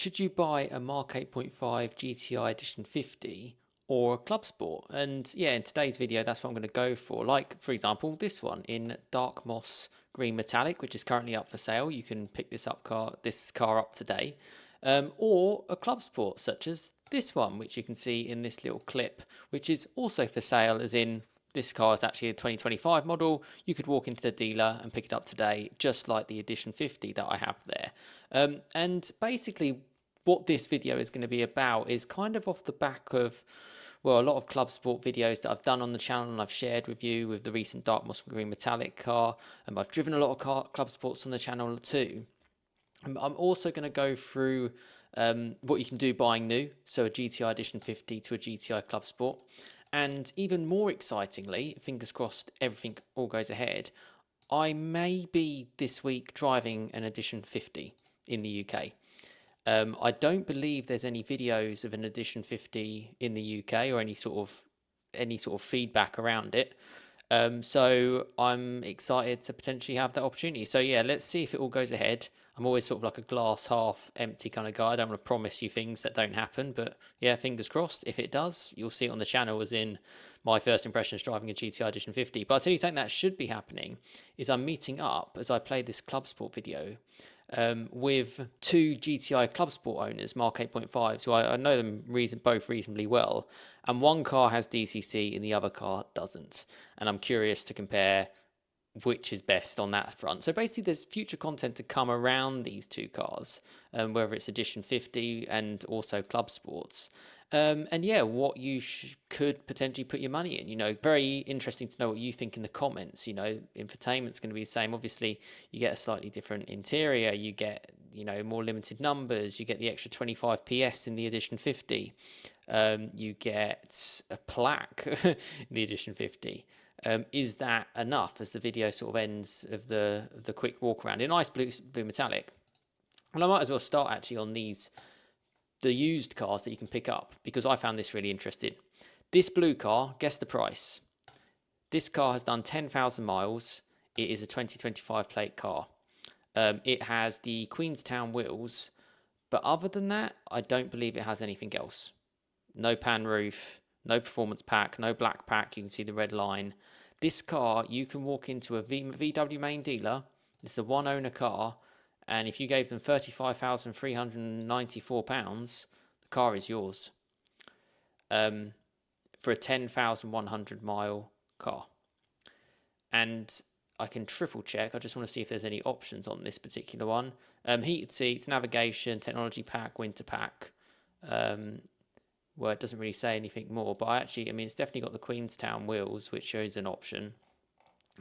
should you buy a Mark 8.5 GTI Edition 50 or a Clubsport? And yeah, in today's video, that's what I'm going to go for. Like, for example, this one in dark moss green metallic, which is currently up for sale. You can pick this car up today. Or a Clubsport, such as this one, which you can see in this little clip, which is also for sale, as in this car is actually a 2025 model. You could walk into the dealer and pick it up today, just like the Edition 50 that I have there. And basically, what this video is going to be about is kind of off the back of, well, a lot of Club Sport videos that I've done on the channel and I've shared with you with the recent dark moss green metallic car. And I've driven a lot of Club Sports on the channel too. I'm also going to go through what you can do buying new, so a GTI Edition 50 to a GTI Club Sport. And even more excitingly, fingers crossed everything all goes ahead, I may be this week driving an Edition 50 in the UK. I don't believe there's any videos of an Edition 50 in the UK or any sort of feedback around it. So I'm excited to potentially have that opportunity. So yeah, let's see if it all goes ahead. I'm always sort of like a glass half empty kind of guy. I don't want to promise you things that don't happen, but yeah, fingers crossed. If it does, you'll see it on the channel as in my first impressions driving a GTI Edition 50. But I'll tell you something that should be happening is I'm meeting up as I play this Club Sport video with two GTI Clubsport owners, Mark 8.5s, who I know them both reasonably well. And one car has DCC and the other car doesn't. And I'm curious to compare which is best on that front. So basically, there's future content to come around these two cars, whether it's Edition 50 and also Club Sports. And yeah, what you could potentially put your money in. You know, very interesting to know what you think in the comments. You know, infotainment's going to be the same. Obviously, you get a slightly different interior. You get, you know, more limited numbers. You get the extra 25 PS in the Edition 50. You get a plaque in the Edition 50. Is that enough as the video sort of ends of the quick walk around in nice blue metallic? And I might as well start actually on the used cars that you can pick up, because I found this really interesting. This blue car, guess the price. This car has done 10,000 miles. It is a 2025 plate car. It has the Queenstown wheels, but other than that, I don't believe it has anything else. No pan roof, no performance pack, no black pack. You can see the red line. This car, you can walk into a VW main dealer. It's a one owner car. And if you gave them £35,394, the car is yours. For a 10,100 mile car. And I can triple check. I just want to see if there's any options on this particular one. Heated seats, navigation, technology pack, winter pack. Well, it doesn't really say anything more, but I mean, it's definitely got the Queenstown wheels, which shows an option.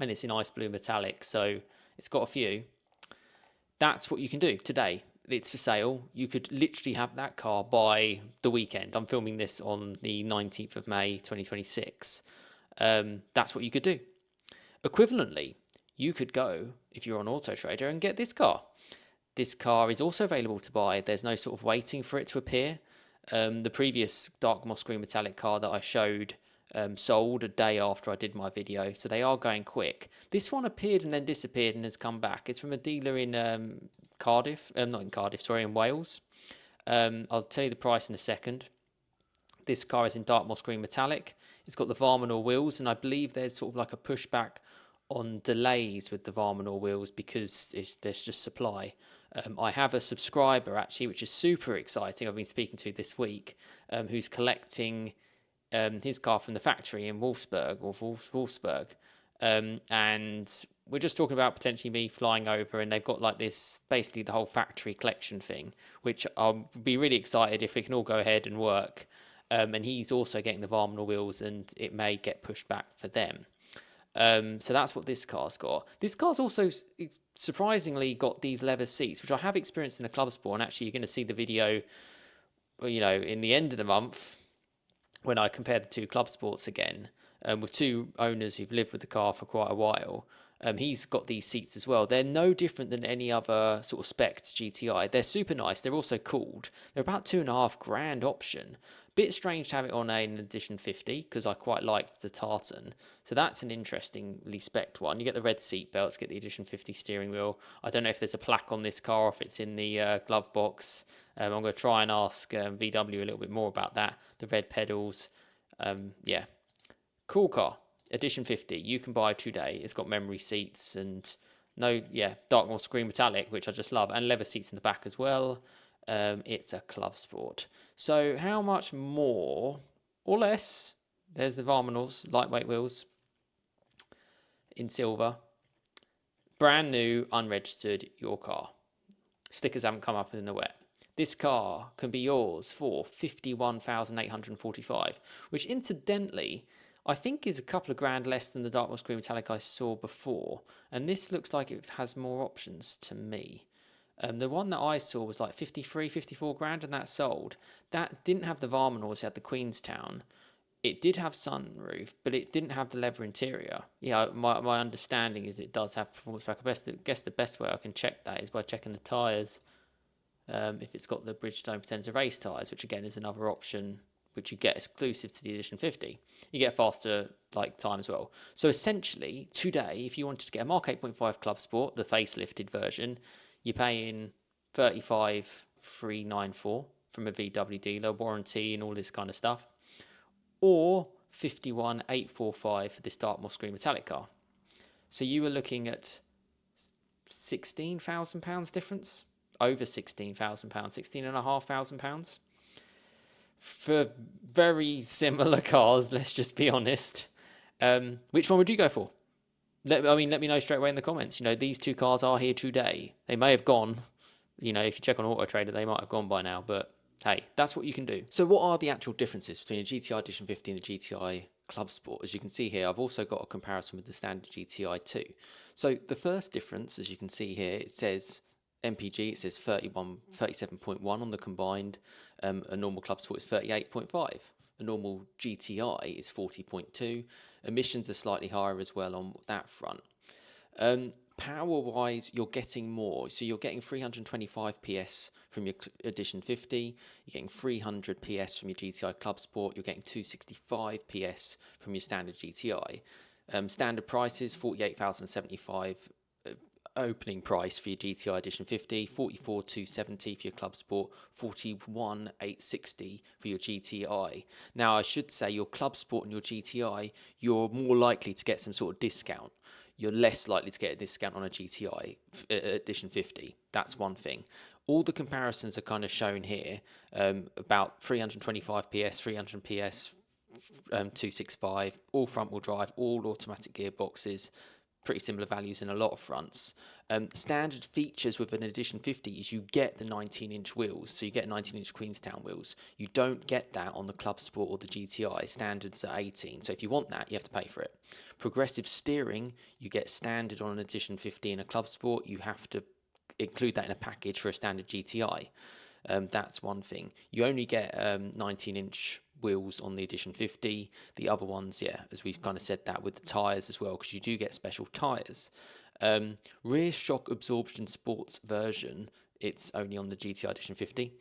And it's in ice blue metallic, so it's got a few. That's what you can do today. It's for sale. You could literally have that car by the weekend. I'm filming this on the 19th of May, 2026. That's what you could do. Equivalently, you could go, if you're on Auto Trader, and get this car. This car is also available to buy. There's no sort of waiting for it to appear. The previous dark moss green metallic car that I showed sold a day after I did my video, so they are going quick. This one appeared and then disappeared and has come back. It's from a dealer in Cardiff, not in Cardiff, sorry, in Wales. I'll tell you the price in a second. This car is in dark moss green metallic. It's got the Varminor wheels, and I believe there's sort of like a pushback on delays with the Varminor wheels because there's just supply. I have a subscriber actually, which is super exciting. I've been speaking to this week, who's collecting his car from the factory in Wolfsburg. And we're just talking about potentially me flying over, and they've got like this, basically the whole factory collection thing, which I'll be really excited if we can all go ahead and work. And he's also getting the Varminor wheels, and it may get pushed back for them. So that's what this car's got. This car's also surprisingly got these leather seats, which I have experienced in a Club Sport. And actually, you're going to see the video, you know, in the end of the month when I compare the two Club Sports again, with two owners who've lived with the car for quite a while. He's got these seats as well. They're no different than any other sort of spec GTI. They're super nice. They're also cooled. They're about £2.5 grand option. Bit strange to have it on an Edition 50 because I quite liked the tartan. So that's an interestingly spec'd one. You get the red seat belts, get the Edition 50 steering wheel. I don't know if there's a plaque on this car, if it's in the glove box. I'm going to try and ask VW a little bit more about that. The red pedals. Yeah, cool car. Edition 50, you can buy today. It's got memory seats and dark moss green metallic, which I just love, and leather seats in the back as well. It's a Clubsport. So how much more or less? There's the Varminals, lightweight wheels in silver. Brand new, unregistered, your car. Stickers haven't come up in the wet. This car can be yours for $51,845, which incidentally, I think is a couple of grand less than the dark moss green metallic I saw before. And this looks like it has more options to me. The one that I saw was like 53, 54 grand, and that sold. That didn't have the Varminals, it had the Queenstown. It did have sunroof, but it didn't have the leather interior. Yeah, my understanding is it does have performance pack. I guess the best way I can check that is by checking the tyres. If it's got the Bridgestone Potenza race tyres, which again is another option which you get exclusive to the Edition 50. You get faster time as well. So essentially, today, if you wanted to get a Mark 8.5 Club Sport, the facelifted version, you're paying $35,394 from a VW dealer, warranty and all this kind of stuff, or $51,845 for this dark moss green metallic car. So you were looking at £16,000 difference, over £16,000, £16,500 for very similar cars. Let's just be honest. Which one would you go for? Let me know straight away in the comments. These two cars are here today. They may have gone. If you check on Auto Trader, they might have gone by now. But hey, that's what you can do. So what are the actual differences between a GTI Edition 50 and the GTI Clubsport? As you can see here, I've also got a comparison with the standard GTI too. So the first difference, as you can see here, it says MPG, it says 37.1 on the combined. A normal Clubsport is 38.5. A normal GTI is 40.2. Emissions are slightly higher as well on that front. Power-wise, you're getting more. So you're getting 325 PS from your Edition 50. You're getting 300 PS from your GTI Clubsport. You're getting 265 PS from your standard GTI. Standard prices, 48,075 opening price for your GTI Edition 50, 44,270 for your Clubsport, 41,860 for your GTI. Now, I should say your Clubsport and your GTI, you're more likely to get some sort of discount. You're less likely to get a discount on a GTI Edition 50. That's one thing. All the comparisons are kind of shown here, about 325 PS, 300 PS, 265, all front-wheel drive, all automatic gearboxes, pretty similar values in a lot of fronts. Standard features with an Edition 50 is you get the 19-inch wheels, so you get 19-inch Queenstown wheels. You don't get that on the Clubsport or the GTI. Standards are 18, so if you want that, you have to pay for it. Progressive steering, you get standard on an Edition 50 and a Clubsport. You have to include that in a package for a standard GTI. That's one thing. You only get 19-inch wheels on the Edition 50. The other ones, yeah, as we've kind of said that with the tyres as well, because you do get special tyres. Rear shock absorption sports version, it's only on the GTI Edition 50.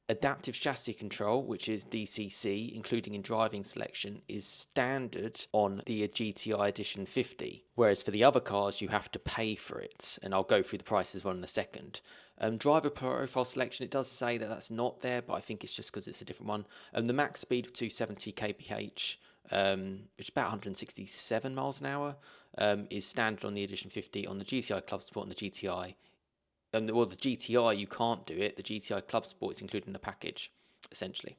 Adaptive chassis control, which is DCC, including in driving selection, is standard on the GTI Edition 50. Whereas for the other cars, you have to pay for it. And I'll go through the prices one in a second. Driver profile selection, it does say that that's not there, but I think it's just because it's a different one. The max speed of 270 kph, which is about 167 miles an hour, is standard on the Edition 50. On the GTI Clubsport and the GTI, the GTI you can't do it. The GTI Clubsport is included in the package, essentially.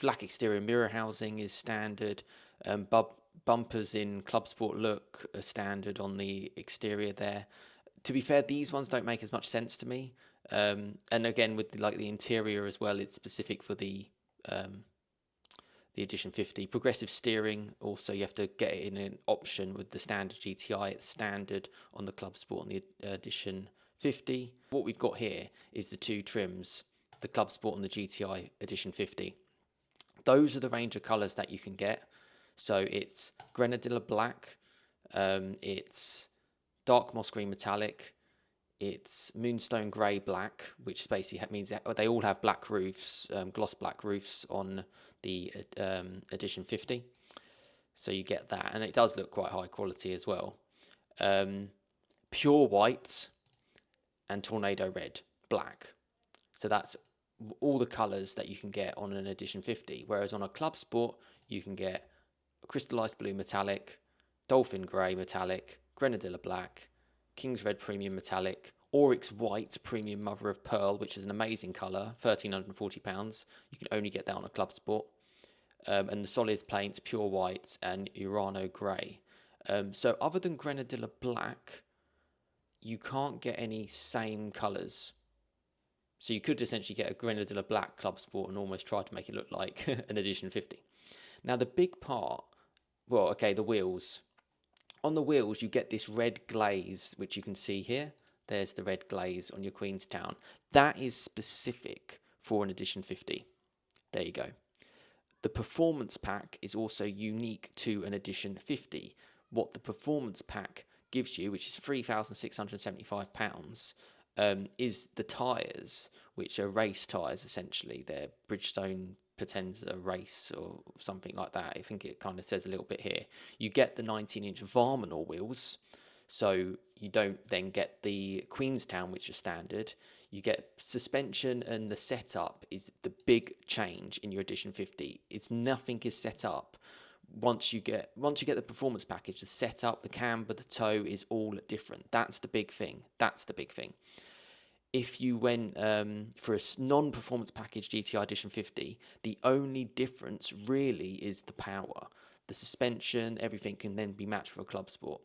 Black exterior mirror housing is standard. Bumpers in Clubsport look are standard on the exterior there. To be fair, these ones don't make as much sense to me. And again, with the interior as well, it's specific for the Edition 50. Progressive steering, also you have to get it in an option with the standard GTI. It's standard on the Clubsport and the Edition 50. What we've got here is the two trims, the Clubsport and the GTI Edition 50. Those are the range of colours that you can get. So it's Grenadilla Black, It's dark moss green metallic. It's moonstone grey black, which basically means that they all have black roofs, gloss black roofs on the Edition 50. So you get that, and it does look quite high quality as well. Pure white and tornado red, black. So that's all the colours that you can get on an Edition 50. Whereas on a Club Sport, you can get crystallised blue metallic, dolphin grey metallic, grenadilla black, king's red premium metallic, oryx white premium mother of pearl, which is an amazing colour, £1,340. You can only get that on a Club Sport. And the solids paints, pure white and Urano grey. So other than grenadilla black, you can't get any same colours. So you could essentially get a grenadilla black Club Sport and almost try to make it look like an Edition 50. Now the big part, well, okay, the wheels. On the wheels, you get this red glaze, which you can see here. There's the red glaze on your Queenstown. That is specific for an Edition 50. There you go. The performance pack is also unique to an Edition 50. What the performance pack gives you, which is £3,675, is the tyres, which are race tyres essentially. They're Bridgestone Potenza race or something like that. I think it kind of says a little bit here. You get the 19-inch Varminor wheels, so you don't then get the Queenstown, which are standard. You get suspension, and the setup is the big change in your Edition 50. It's nothing is set up. Once you get the performance package, the setup, the camber, the toe is all different. That's the big thing. That's the big thing. If you went for a non-performance package GTI Edition 50, the only difference really is the power. The suspension, everything can then be matched with a Club Sport.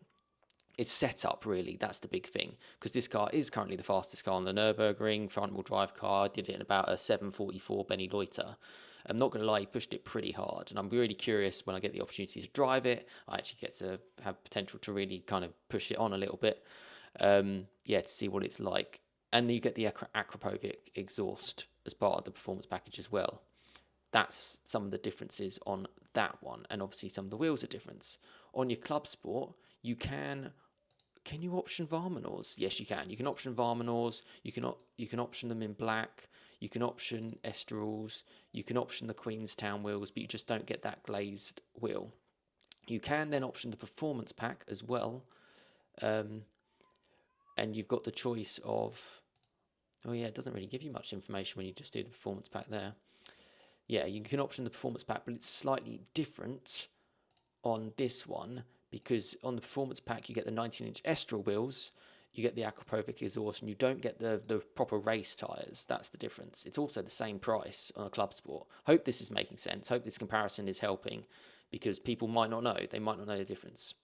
It's set up, really. That's the big thing, because this car is currently the fastest car on the Nürburgring front-wheel drive car. I did it in about a 7:44 Benny Loiter. I'm not going to lie, he pushed it pretty hard, and I'm really curious when I get the opportunity to drive it. I actually get to have potential to really kind of push it on a little bit, to see what it's like. And you get the Akrapovic exhaust as part of the performance package as well. That's some of the differences on that one, and obviously some of the wheels are different. On your Club Sport, you can you option Varminors? Yes, you can. You can option Varminors. You can option them in black. You can option Esterals. You can option the Queenstown wheels, but you just don't get that glazed wheel. You can then option the performance pack as well, and you've got the choice of. Oh yeah, it doesn't really give you much information when you just do the performance pack there. Yeah, you can option the performance pack, but it's slightly different on this one, because on the performance pack you get the 19-inch Estral wheels, you get the Akrapovic exhaust, and you don't get the proper race tyres. That's the difference. It's also the same price on a Club Sport. Hope this is making sense. Hope this comparison is helping, because people might not know. They might not know the difference.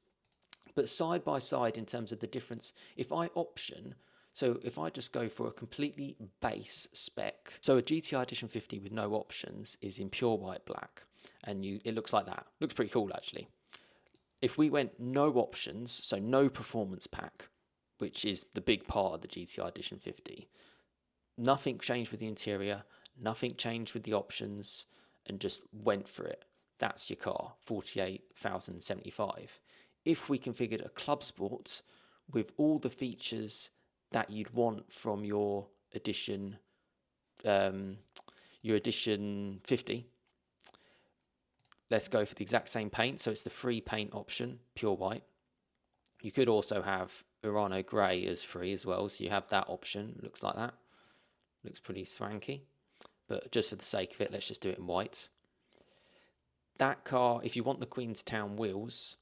But side by side, in terms of the difference, if I option, so if I just go for a completely base spec, so a GTI Edition 50 with no options is in pure white black, and it looks like that. Looks pretty cool, actually. If we went no options, so no performance pack, which is the big part of the GTI Edition 50, nothing changed with the interior, nothing changed with the options, and just went for it. That's your car, $48,075. If we configured a Club Sport with all the features that you'd want from your Edition 50, let's go for the exact same paint. So it's the free paint option, pure white. You could also have Urano grey as free as well, so you have that option. Looks like that. Looks pretty swanky, but just for the sake of it, let's just do it in white. That car, if you want the Queenstown wheels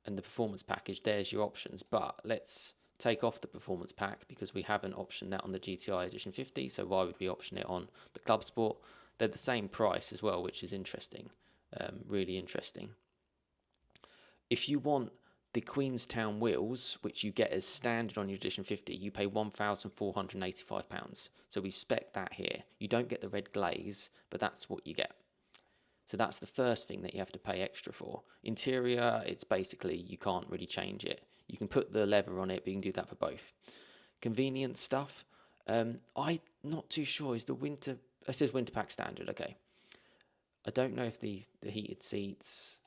and the performance package, there's your options. But let's take off the performance pack, because we haven't optioned that on the GTI Edition 50, so why would we option it on the Club Sport? They're the same price as well, which is interesting. Really interesting. If you want the Queenstown wheels, which you get as standard on your Edition 50, you pay £1,485. So we spec that here. You don't get the red glaze, but that's what you get. So that's the first thing that you have to pay extra for. Interior, it's basically, you can't really change it. You can put the leather on it, but you can do that for both. Convenience stuff, I'm not too sure. Is the winter, it says winter pack standard, okay. I don't know if the heated seats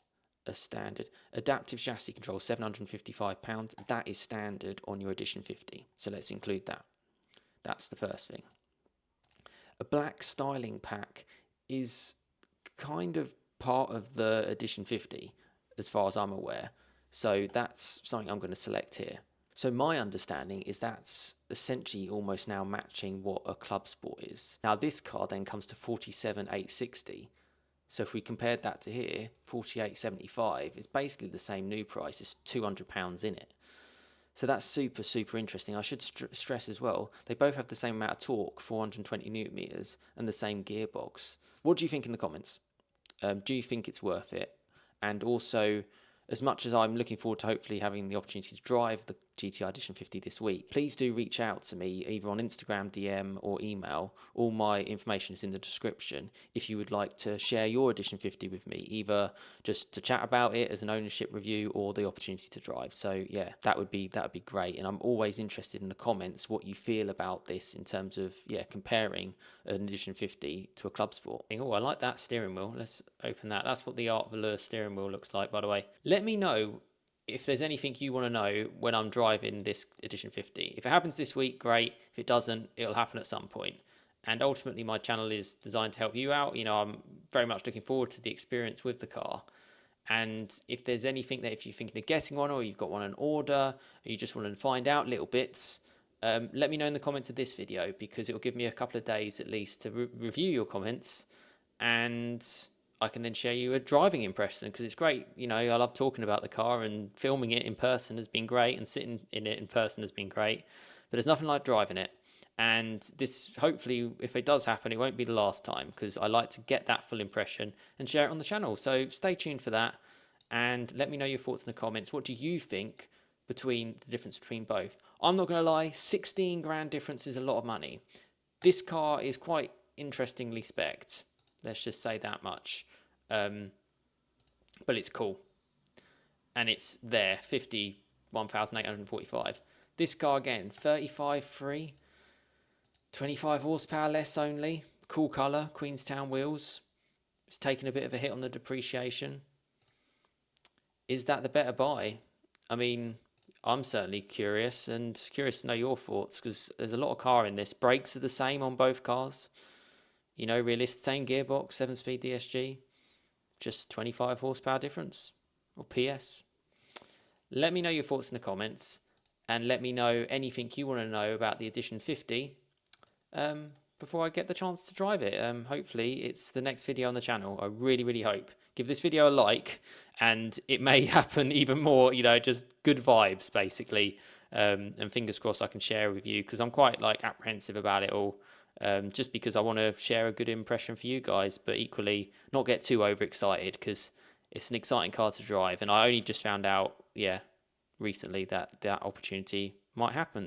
a standard. Adaptive chassis control, £755. That is standard on your Edition 50. So let's include that. That's the first thing. A black styling pack is kind of part of the Edition 50, as far as I'm aware. So that's something I'm going to select here. So my understanding is that's essentially almost now matching what a Club Sport is. Now this car then comes to 47,860. So if we compared that to here, 48.75, it's basically the same new price. It's £200 in it. So that's super, super interesting. I should stress as well, they both have the same amount of torque, 420 newton meters, and the same gearbox. What do you think in the comments? Do you think it's worth it? And also, as much as I'm looking forward to hopefully having the opportunity to drive the GTI Edition 50 this week, please do reach out to me either on Instagram, DM or email. All my information is in the description if you would like to share your Edition 50 with me, either just to chat about it as an ownership review or the opportunity to drive. So yeah, that would be great. And I'm always interested in the comments what you feel about this in terms of comparing an Edition 50 to a Club Sport. Oh, I like that steering wheel. Let's open that. That's what the Art Velour steering wheel looks like, by the way. Let me know if there's anything you want to know when I'm driving this Edition 50. If it happens this week, great. If it doesn't, it'll happen at some point. And ultimately, my channel is designed to help you out. I'm very much looking forward to the experience with the car. And if there's anything that if you're thinking of getting one or you've got one in order, or you just want to find out little bits, let me know in the comments of this video, because it will give me a couple of days at least to review your comments, and I can then share you a driving impression, because it's great. I love talking about the car, and filming it in person has been great, and sitting in it in person has been great, but there's nothing like driving it. And this, hopefully, if it does happen, it won't be the last time, because I like to get that full impression and share it on the channel. So stay tuned for that, and let me know your thoughts in the comments. What do you think between the difference between both? I'm not going to lie, 16 grand difference is a lot of money. This car is quite interestingly spec'd. Let's just say that much. But it's cool. And it's there, 51,845. This car again, 35.3, 25 horsepower less only. Cool colour, Queenstown wheels. It's taken a bit of a hit on the depreciation. Is that the better buy? I mean, I'm certainly curious, and curious to know your thoughts, because there's a lot of car in this. Brakes are the same on both cars. Realistic, same gearbox, 7-speed DSG, just 25 horsepower difference, or PS. Let me know your thoughts in the comments, and let me know anything you want to know about the Edition 50 before I get the chance to drive it. Hopefully it's the next video on the channel. I really, really hope. Give this video a like, and it may happen even more, just good vibes, basically. And fingers crossed I can share with you, because I'm quite apprehensive about it all. Just because I want to share a good impression for you guys, but equally not get too overexcited, because it's an exciting car to drive, and I only just found out, recently that opportunity might happen.